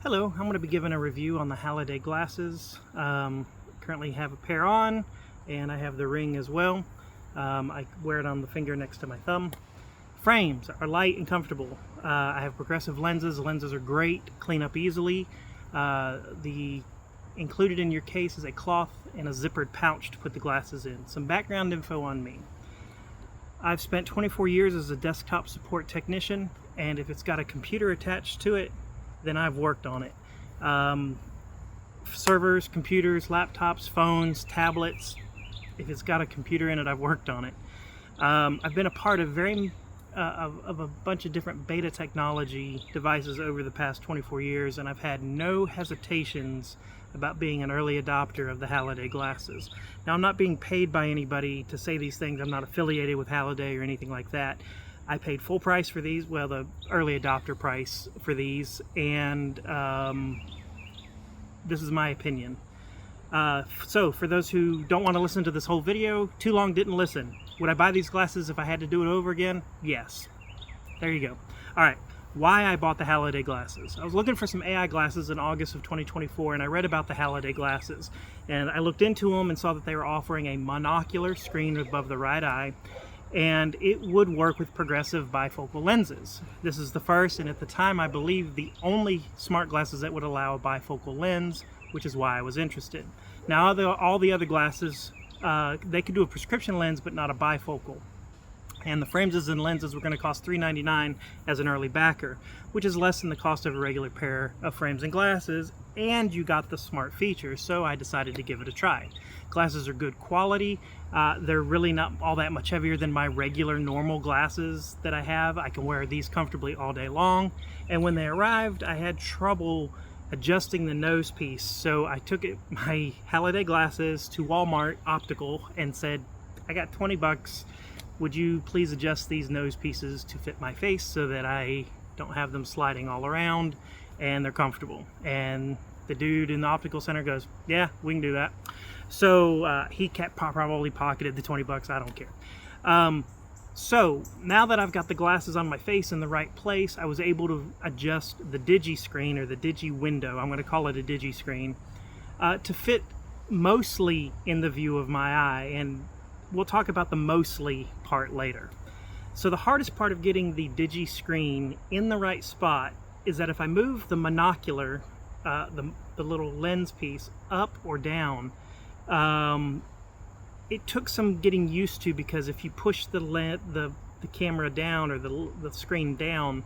Hello, I'm going to be giving a review on the Halliday glasses. Currently have a pair on, and I have the ring as well. I wear it on the finger next to my thumb. Frames are light and comfortable. I have progressive lenses. The lenses are great, clean up easily. Included in your case is a cloth and a zippered pouch to put the glasses in. Some background info on me. I've spent 24 years as a desktop support technician, and if it's got a computer attached to it, then I've worked on it. Servers, computers, laptops, phones, tablets, if it's got a computer in it, I've worked on it. I've been a part of of a bunch of different beta technology devices over the past 24 years, and I've had no hesitations about being an early adopter of the Halliday glasses. Now, I'm not being paid by anybody to say these things. I'm not affiliated with Halliday or anything like that. I paid full price for these, well, the early adopter price for these, and this is my opinion. So for those who don't want to listen to this whole video, too long didn't listen. Would I buy these glasses if I had to do it over again? Yes. There you go. All right, why I bought the Halliday glasses. I was looking for some AI glasses in August of 2024, and I read about the Halliday glasses. And I looked into them and saw that they were offering a monocular screen above the right eye, and it would work with progressive bifocal lenses. This is the first, and at the time, I believe the only smart glasses that would allow a bifocal lens, which is why I was interested. Now, all the other glasses, they could do a prescription lens, but not a bifocal. And the frames and lenses were going to cost $399 as an early backer, which is less than the cost of a regular pair of frames and glasses, and you got the smart features, so I decided to give it a try. Glasses are good quality. They're really not all that much heavier than my regular normal glasses that I have. I can wear these comfortably all day long, and when they arrived, I had trouble adjusting the nose piece, so I took my Halliday glasses to Walmart Optical and said, I got 20 bucks. Would you please adjust these nose pieces to fit my face so that I don't have them sliding all around and they're comfortable? And the dude in the optical center goes, yeah, we can do that. So he probably pocketed the 20 bucks. I don't care. So now that I've got the glasses on my face in the right place, I was able to adjust the Digi Screen, or the Digi window, I'm going to call it a Digi Screen, to fit mostly in the view of my eye. And we'll talk about the mostly part later. So the hardest part of getting the Digi Screen in the right spot is that if I move the monocular, the little lens piece up or down, it took some getting used to, because if you push the camera down, or the screen down,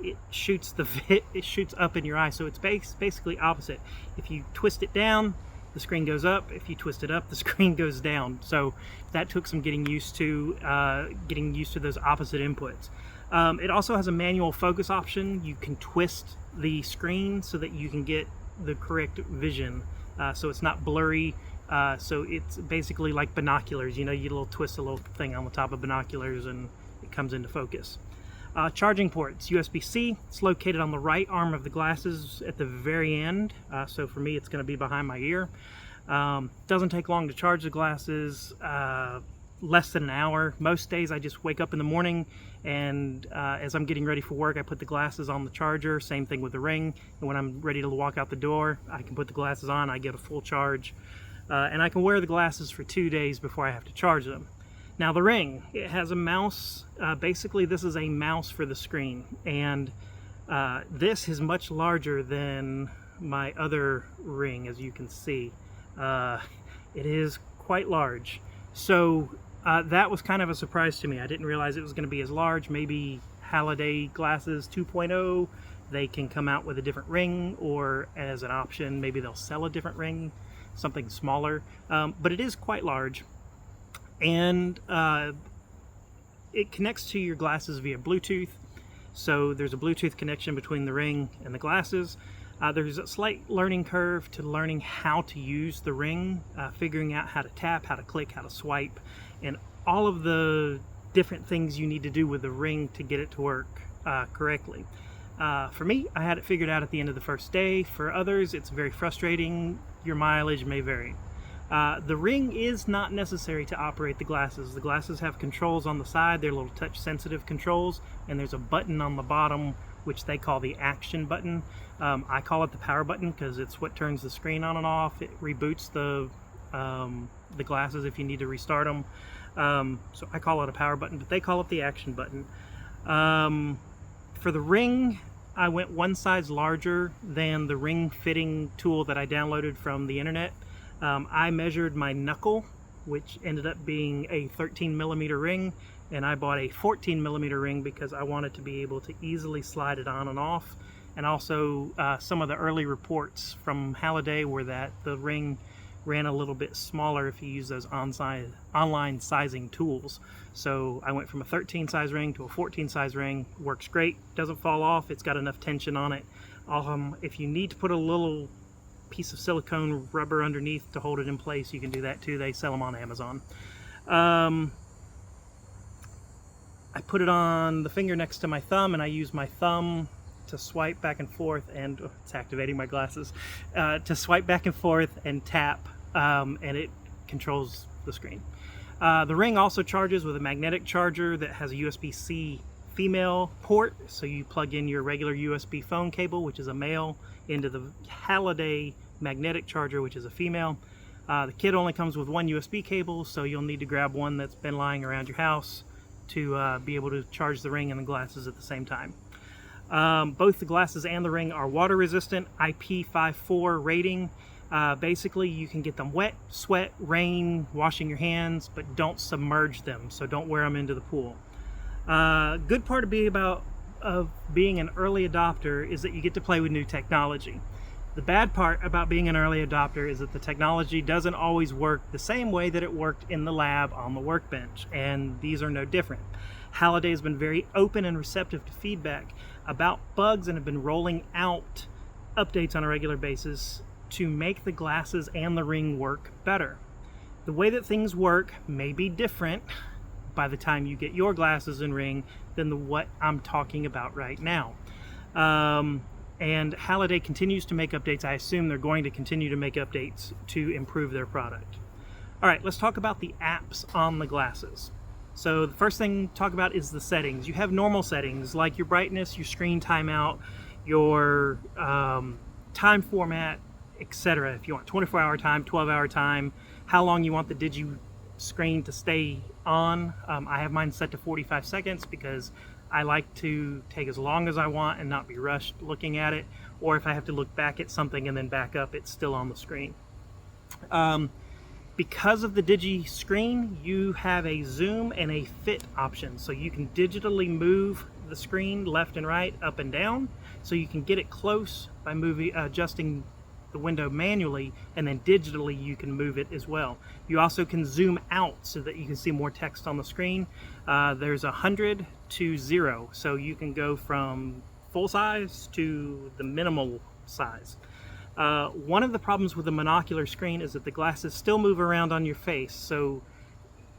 it shoots it shoots up in your eye. So it's basically opposite. If you twist it down, the screen goes up. If you twist it up, the screen goes down. So that took some getting used to those opposite inputs. It also has a manual focus option. You can twist the screen so that you can get the correct vision. So it's not blurry. So it's basically like binoculars. You know, you twist a little thing on the top of binoculars and it comes into focus. Charging ports, USB-C. It's located on the right arm of the glasses at the very end. So for me, it's going to be behind my ear. Doesn't take long to charge the glasses, less than an hour. Most days I just wake up in the morning, and as I'm getting ready for work, I put the glasses on the charger. Same thing with the ring. And when I'm ready to walk out the door, I can put the glasses on, I get a full charge. And I can wear the glasses for 2 days before I have to charge them. Now the ring, it has a mouse. Basically this is a mouse for the screen, and this is much larger than my other ring, as you can see. It is quite large. So that was kind of a surprise to me. I didn't realize it was going to be as large. Maybe Halliday Glasses 2.0, they can come out with a different ring, or as an option, maybe they'll sell a different ring, something smaller. But it is quite large. And it connects to your glasses via Bluetooth. So there's a Bluetooth connection between the ring and the glasses. There's a slight learning curve to learning how to use the ring, figuring out how to tap, how to click, how to swipe, and all of the different things you need to do with the ring to get it to work correctly. For me, I had it figured out at the end of the first day. For others, it's very frustrating. Your mileage may vary. The ring is not necessary to operate the glasses. The glasses have controls on the side. They're little touch sensitive controls, and there's a button on the bottom which they call the action button. I call it the power button because it's what turns the screen on and off. It reboots the glasses if you need to restart them. So I call it a power button, but they call it the action button. For the ring, I went one size larger than the ring fitting tool that I downloaded from the internet. I measured my knuckle, which ended up being a 13mm ring, and I bought a 14mm ring because I wanted to be able to easily slide it on and off. And also some of the early reports from Halliday were that the ring ran a little bit smaller if you use those online sizing tools. So I went from a 13 size ring to a 14 size ring. Works great, doesn't fall off, it's got enough tension on it. If you need to put a little piece of silicone rubber underneath to hold it in place, you can do that too. They sell them on Amazon. I put it on the finger next to my thumb, and I use my thumb to swipe back and forth, and it's activating my glasses, to swipe back and forth and tap, and it controls the screen. The ring also charges with a magnetic charger that has a USB-C female port, so you plug in your regular USB phone cable, which is a male, into the Halliday magnetic charger, which is a female. The kit only comes with one USB cable, so you'll need to grab one that's been lying around your house to be able to charge the ring and the glasses at the same time. Both the glasses and the ring are water resistant, IP54 rating. Basically, you can get them wet, sweat, rain, washing your hands, but don't submerge them, so don't wear them into the pool. Good part of being an early adopter is that you get to play with new technology. The bad part about being an early adopter is that the technology doesn't always work the same way that it worked in the lab on the workbench, and these are no different. Halliday has been very open and receptive to feedback about bugs and have been rolling out updates on a regular basis to make the glasses and the ring work better. The way that things work may be different by the time you get your glasses and ring than what I'm talking about right now. And Halliday continues to make updates. I assume they're going to continue to make updates to improve their product. All right, let's talk about the apps on the glasses. So the first thing to talk about is the settings. You have normal settings like your brightness, your screen timeout, your time format, etc. If you want 24-hour time, 12-hour time, how long you want the Digi Screen to stay on. I have mine set to 45 seconds because I like to take as long as I want and not be rushed looking at it, or if I have to look back at something and then back up, it's still on the screen. Because of the Digi Screen, you have a zoom and a fit option, so you can digitally move the screen left and right, up and down, so you can get it close by adjusting the window manually, and then digitally you can move it as well. You also can zoom out so that you can see more text on the screen. There's 100 to 0, so you can go from full size to the minimal size. One of the problems with the monocular screen is that the glasses still move around on your face, so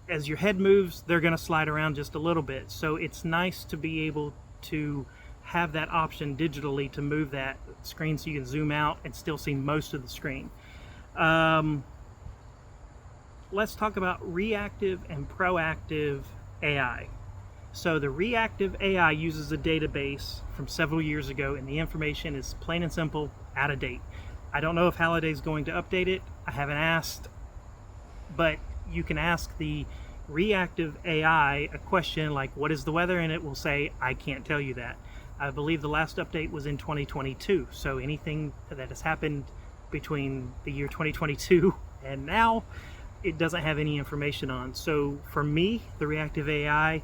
as your head moves, they're going to slide around just a little bit. So it's nice to be able to have that option digitally to move that screen so you can zoom out and still see most of the screen. Let's talk about reactive and proactive AI. So the reactive AI uses a database from several years ago, and the information is plain and simple out of date. I don't know if Halliday is going to update it. I haven't asked, but you can ask the reactive AI a question like, what is the weather? And it will say, I can't tell you that. I believe the last update was in 2022, so anything that has happened between the year 2022 and now, it doesn't have any information on. So for me, the reactive AI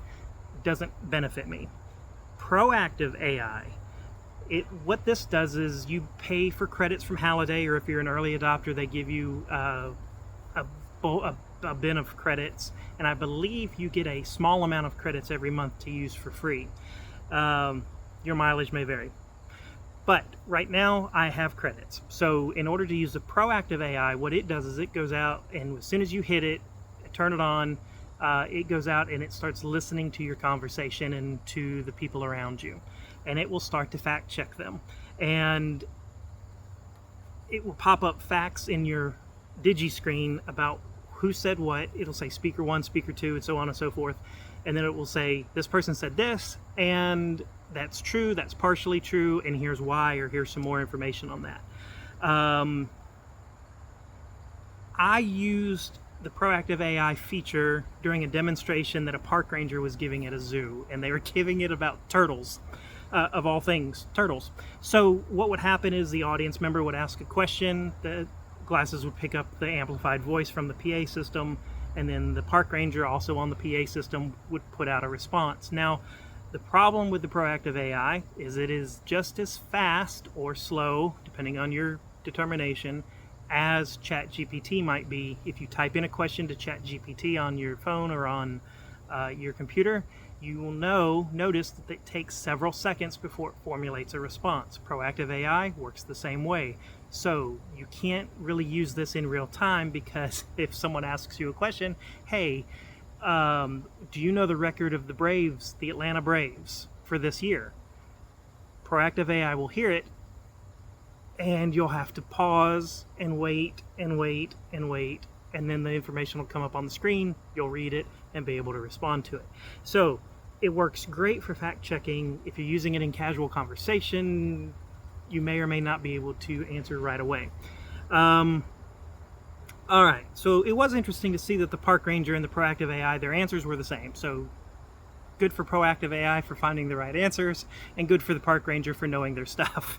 doesn't benefit me. Proactive AI, what this does is you pay for credits from Halliday, or if you're an early adopter, they give you a bin of credits, and I believe you get a small amount of credits every month to use for free. Your mileage may vary. But right now I have credits. So in order to use the proactive AI, what it does is it goes out, and as soon as you hit it, turn it on, it goes out and it starts listening to your conversation and to the people around you. And it will start to fact check them. And it will pop up facts in your Digi Screen about who said what. It'll say speaker 1, speaker 2, and so on and so forth. And then it will say, this person said this, and that's true, that's partially true, and here's why, or here's some more information on that. I used the Proactive AI feature during a demonstration that a park ranger was giving at a zoo, and they were giving it about turtles, of all things, turtles. So what would happen is the audience member would ask a question, the glasses would pick up the amplified voice from the PA system, and then the park ranger, also on the PA system, would put out a response. Now, the problem with the Proactive AI is it is just as fast or slow, depending on your determination, as ChatGPT might be. If you type in a question to ChatGPT on your phone or on your computer, you will notice that it takes several seconds before it formulates a response. Proactive AI works the same way. So you can't really use this in real time, because if someone asks you a question, hey, do you know the record of the Braves, the Atlanta Braves, for this year? Proactive AI will hear it, and you'll have to pause and wait and wait and wait, and then the information will come up on the screen, you'll read it and be able to respond to it. So it works great for fact checking. If you're using it in casual conversation, you may or may not be able to answer right away. All right, so it was interesting to see that the park ranger and the Proactive AI, their answers were the same. So good for Proactive AI for finding the right answers, and good for the park ranger for knowing their stuff.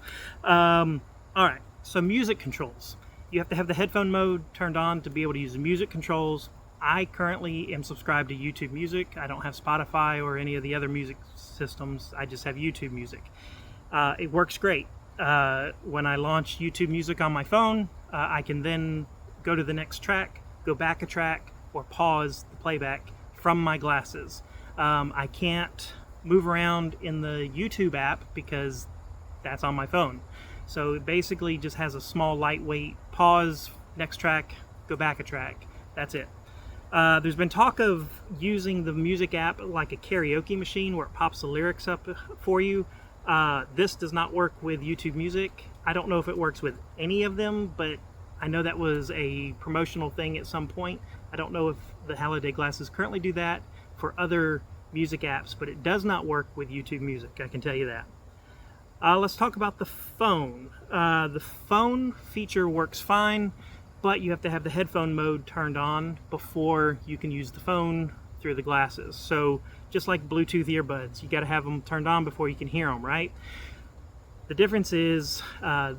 All right, so music controls. You have to have the headphone mode turned on to be able to use the music controls. I currently am subscribed to YouTube Music. I don't have Spotify or any of the other music systems. I just have YouTube Music. It works great. When I launch YouTube Music on my phone, I can then go to the next track, go back a track, or pause the playback from my glasses. I can't move around in the YouTube app because that's on my phone. So it basically just has a small, lightweight pause, next track, go back a track. That's it. There's been talk of using the music app like a karaoke machine where it pops the lyrics up for you. This does not work with YouTube Music. I don't know if it works with any of them, but I know that was a promotional thing at some point. I don't know if the Halliday Glasses currently do that for other music apps, but it does not work with YouTube Music, I can tell you that. Let's talk about the phone. The phone feature works fine, but you have to have the headphone mode turned on before you can use the phone through the glasses. So just like Bluetooth earbuds, you got to have them turned on before you can hear them, right? The difference is I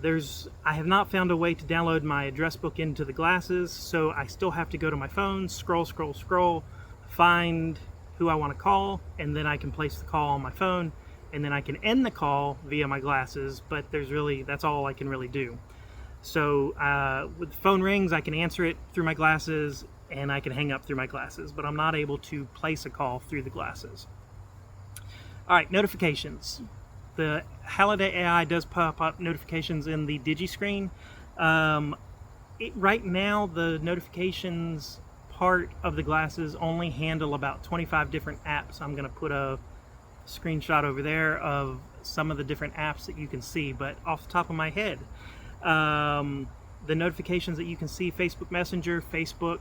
have not found a way to download my address book into the glasses, so I still have to go to my phone, scroll, find who I want to call, and then I can place the call on my phone, and then I can end the call via my glasses, but that's all I can really do. So with the phone rings, I can answer it through my glasses, and I can hang up through my glasses, but I'm not able to place a call through the glasses. All right, notifications. The Halliday AI does pop up notifications in the Digi Screen. Right now, the notifications part of the glasses only handle about 25 different apps. I'm going to put a screenshot over there of some of the different apps that you can see, but off the top of my head, the notifications that you can see: Facebook Messenger, Facebook,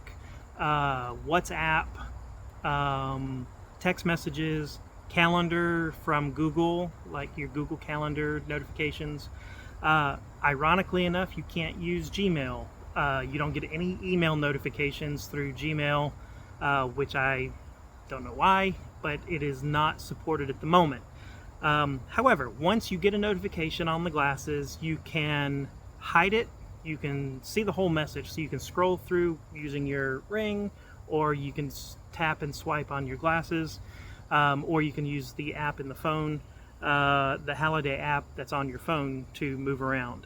WhatsApp, text messages, calendar from Google, like your Google Calendar notifications. Ironically enough, you can't use Gmail. You don't get any email notifications through Gmail, which I don't know why, but it is not supported at the moment. However, once you get a notification on the glasses, you can hide it. You can see the whole message, so you can scroll through using your ring, or you can tap and swipe on your glasses, or you can use the app in the phone, the Halliday app that's on your phone, to move around.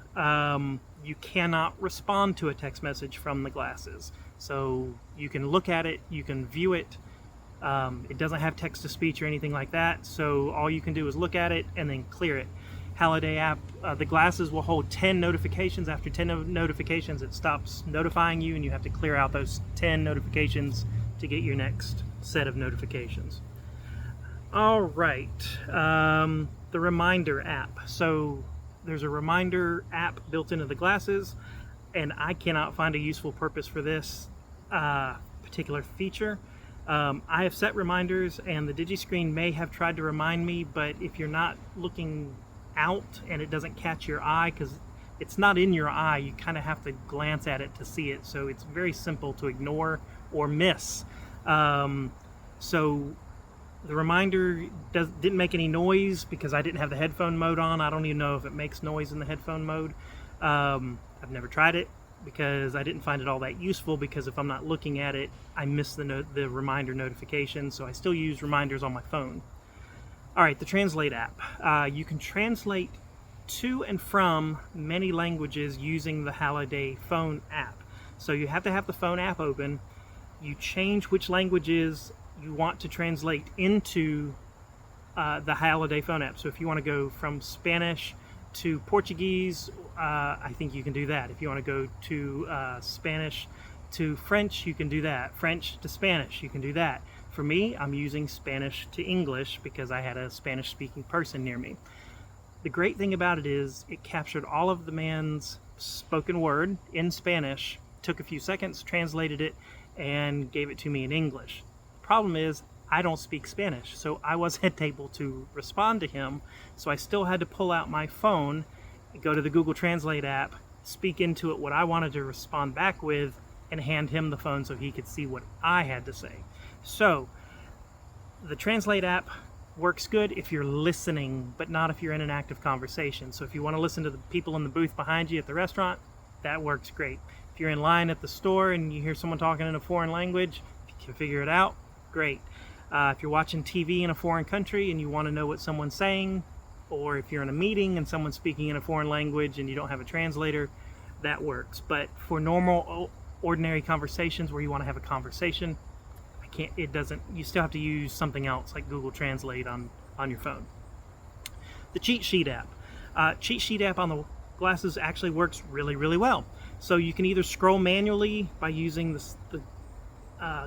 You cannot respond to a text message from the glasses, so you can look at it, you can view it. It doesn't have text to speech or anything like that, so all you can do is look at it and then clear it. Halliday app, the glasses will hold 10 notifications. After 10 notifications, it stops notifying you, and you have to clear out those 10 notifications to get your next set of notifications. All right, the reminder app. So there's a reminder app built into the glasses, and I cannot find a useful purpose for this particular feature. I have set reminders, and the Digi Screen may have tried to remind me, but if you're not looking out and it doesn't catch your eye, because it's not in your eye, you kind of have to glance at it to see it, so it's very simple to ignore or miss. So the reminder didn't make any noise because I didn't have the headphone mode on. I don't even know if it makes noise in the headphone mode. I've never tried it because I didn't find it all that useful, because if I'm not looking at it, I miss the reminder notification, so I still use reminders on my phone. All right, the Translate app. You can translate to and from many languages using the Halliday phone app. So you have to have the phone app open. You change which languages you want to translate into the Halliday phone app. So if you want to go from Spanish to Portuguese, I think you can do that. If you want to go to Spanish to French, you can do that. French to Spanish, you can do that. For me, I'm using Spanish to English because I had a Spanish-speaking person near me. The great thing about it is it captured all of the man's spoken word in Spanish, took a few seconds, translated it, and gave it to me in English. The problem is I don't speak Spanish, so I wasn't able to respond to him, so I still had to pull out my phone, go to the Google Translate app, speak into it what I wanted to respond back with, and hand him the phone so he could see what I had to say. So the Translate app works good if you're listening, but not if you're in an active conversation. So if you want to listen to the people in the booth behind you at the restaurant, that works great. If you're in line at the store and you hear someone talking in a foreign language, if you can figure it out, great. If you're watching TV in a foreign country and you want to know what someone's saying, or if you're in a meeting and someone's speaking in a foreign language and you don't have a translator, that works. But for normal, ordinary conversations where you want to have a conversation, it doesn't. You still have to use something else like Google Translate on your phone. The Cheat Sheet app. Cheat Sheet app on the glasses actually works really, really well. So you can either scroll manually by using the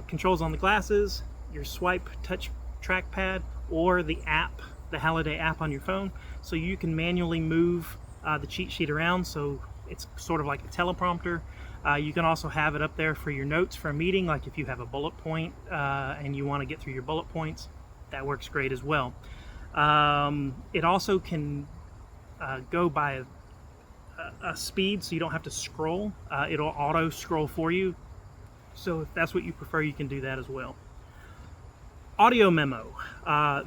controls on the glasses, your swipe touch trackpad, or the app, the Halliday app on your phone. So you can manually move the cheat sheet around, so it's sort of like a teleprompter. You can also have it up there for your notes for a meeting, like if you have a bullet point and you want to get through your bullet points, that works great as well. It also can go by a speed, so you don't have to scroll. It'll auto scroll for you. So if that's what you prefer, you can do that as well. Audio Memo.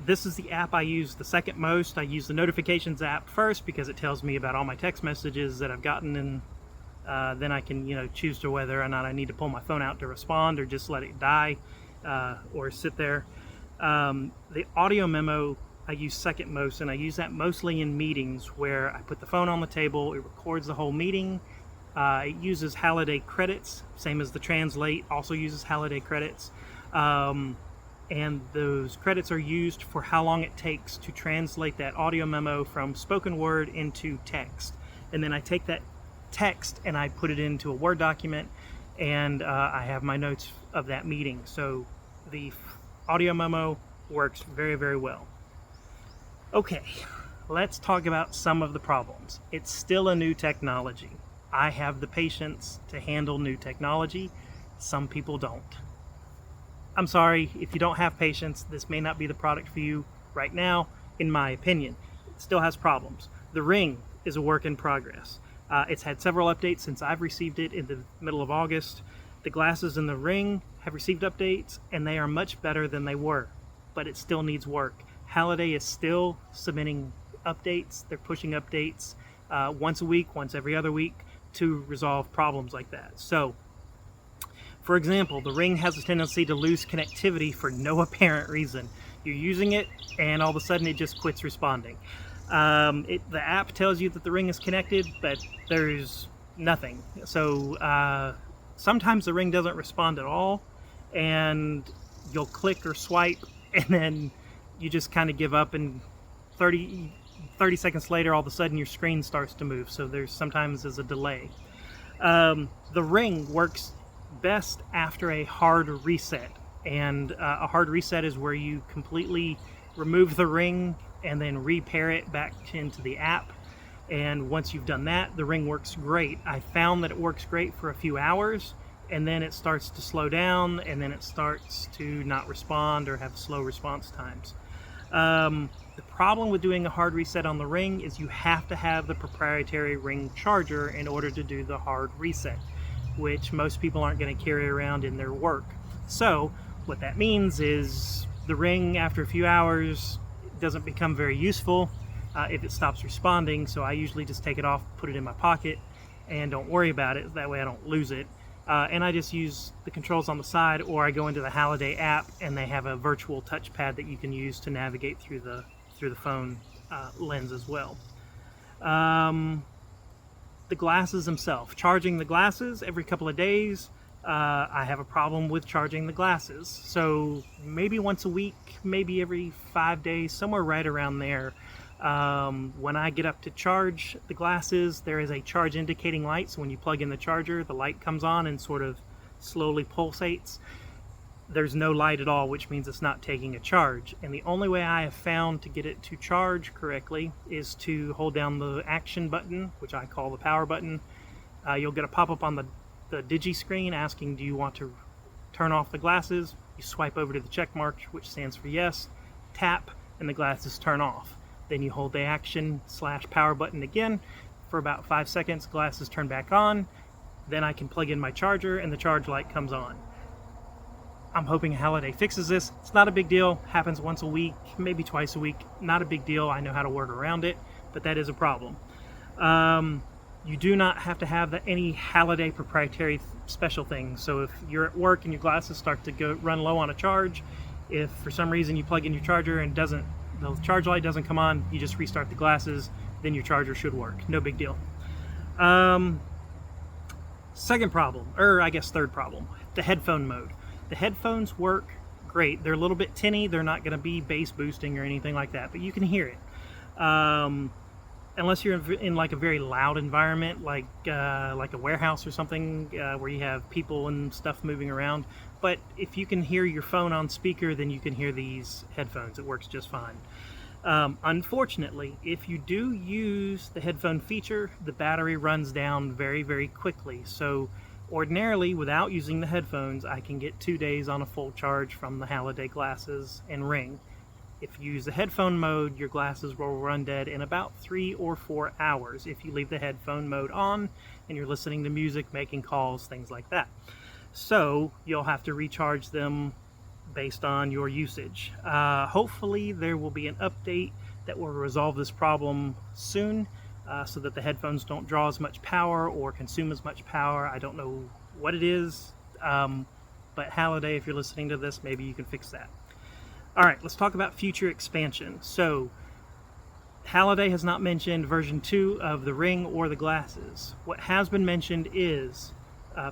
This is the app I use the second most. I use the notifications app first because it tells me about all my text messages that I've gotten, and then I can choose to whether or not I need to pull my phone out to respond or just let it die or sit there. The Audio Memo I use second most, and I use that mostly in meetings where I put the phone on the table, it records the whole meeting. It uses Halliday credits, same as the Translate, also uses Halliday credits. And those credits are used for how long it takes to translate that audio memo from spoken word into text. And then I take that text and I put it into a Word document, and I have my notes of that meeting. So the audio memo works very, very well. Okay, let's talk about some of the problems. It's still a new technology. I have the patience to handle new technology. Some people don't. I'm sorry, if you don't have patience, this may not be the product for you right now, in my opinion. It still has problems. The Ring is a work in progress. It's had several updates since I've received it in the middle of August. The glasses in the Ring have received updates, and they are much better than they were, but it still needs work. Halliday is still submitting updates. They're pushing updates once a week, once every other week, to resolve problems like that. So, for example, the Ring has a tendency to lose connectivity for no apparent reason. You're using it, and all of a sudden it just quits responding. The app tells you that the Ring is connected, but there's nothing. So sometimes the Ring doesn't respond at all, and you'll click or swipe, and then you just kind of give up, and 30 seconds later, all of a sudden your screen starts to move. So sometimes there's a delay. The Ring works best after a hard reset, and a hard reset is where you completely remove the Ring and then repair it back into the app. And once you've done that, the Ring works great. I found that it works great for a few hours, and then it starts to slow down, and then it starts to not respond or have slow response times. The problem with doing a hard reset on the Ring is you have to have the proprietary Ring charger in order to do the hard reset, which most people aren't going to carry around in their work. So what that means is the Ring, after a few hours, doesn't become very useful if it stops responding. So I usually just take it off, put it in my pocket, and don't worry about it. That way I don't lose it. And I just use the controls on the side, or I go into the Halliday app and they have a virtual touchpad that you can use to navigate through the phone lens as well. The glasses themselves, charging the glasses every couple of days, I have a problem with charging the glasses. So maybe once a week, maybe every 5 days, somewhere right around there. When I get up to charge the glasses, there is a charge indicating light. So when you plug in the charger, the light comes on and sort of slowly pulsates. There's no light at all, which means it's not taking a charge. And the only way I have found to get it to charge correctly is to hold down the action button, which I call the power button. You'll get a pop-up on the Digi Screen asking, do you want to turn off the glasses? You swipe over to the check mark, which stands for yes, tap, and the glasses turn off. Then you hold the action/power button again for about 5 seconds, glasses turn back on. Then I can plug in my charger and the charge light comes on. I'm hoping Halliday fixes this. It's not a big deal, happens once a week, maybe twice a week. Not a big deal, I know how to work around it, but that is a problem. You do not have to have any Halliday proprietary special things. So if you're at work and your glasses start to run low on a charge, if for some reason you plug in your charger and the charge light doesn't come on, you just restart the glasses, then your charger should work. No big deal. Second problem, or I guess third problem, the headphone mode. The headphones work great. They're a little bit tinny. They're not going to be bass boosting or anything like that, but you can hear it. Unless you're in like a very loud environment, like a warehouse or something, where you have people and stuff moving around. But if you can hear your phone on speaker, then you can hear these headphones. It works just fine. Unfortunately, if you do use the headphone feature, the battery runs down very, very quickly. So ordinarily, without using the headphones, I can get 2 days on a full charge from the Halliday glasses and Ring. If you use the headphone mode, your glasses will run dead in about 3 or 4 hours if you leave the headphone mode on and you're listening to music, making calls, things like that. So you'll have to recharge them based on your usage. Hopefully there will be an update that will resolve this problem soon, so that the headphones don't draw as much power or consume as much power. I don't know what it is, but Halliday, if you're listening to this, maybe you can fix that. All right, let's talk about future expansion. So Halliday has not mentioned version 2 of the Ring or the glasses. What has been mentioned is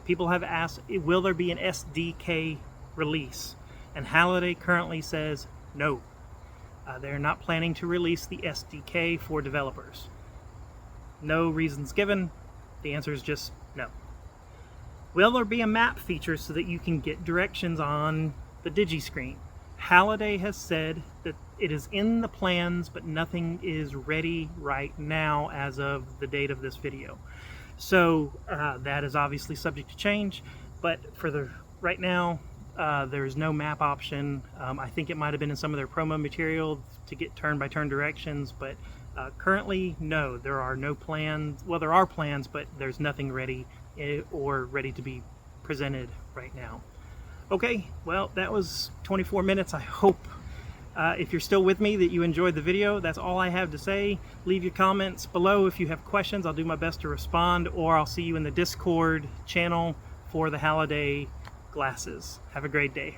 people have asked, will there be an SDK release? And Halliday currently says no. They're not planning to release the SDK for developers. No reasons given. The answer is just no. Will there be a map feature so that you can get directions on the Digi Screen? Halliday has said that it is in the plans, but nothing is ready right now as of the date of this video. So that is obviously subject to change, but for right now, there is no map option. I think it might have been in some of their promo material to get turn-by-turn directions, but currently, no, there are no plans. Well, there are plans, but there's nothing ready or ready to be presented right now. Okay, well, that was 24 minutes. I hope, if you're still with me, that you enjoyed the video. That's all I have to say. Leave your comments below if you have questions. I'll do my best to respond, or I'll see you in the Discord channel for the Halliday glasses. Have a great day.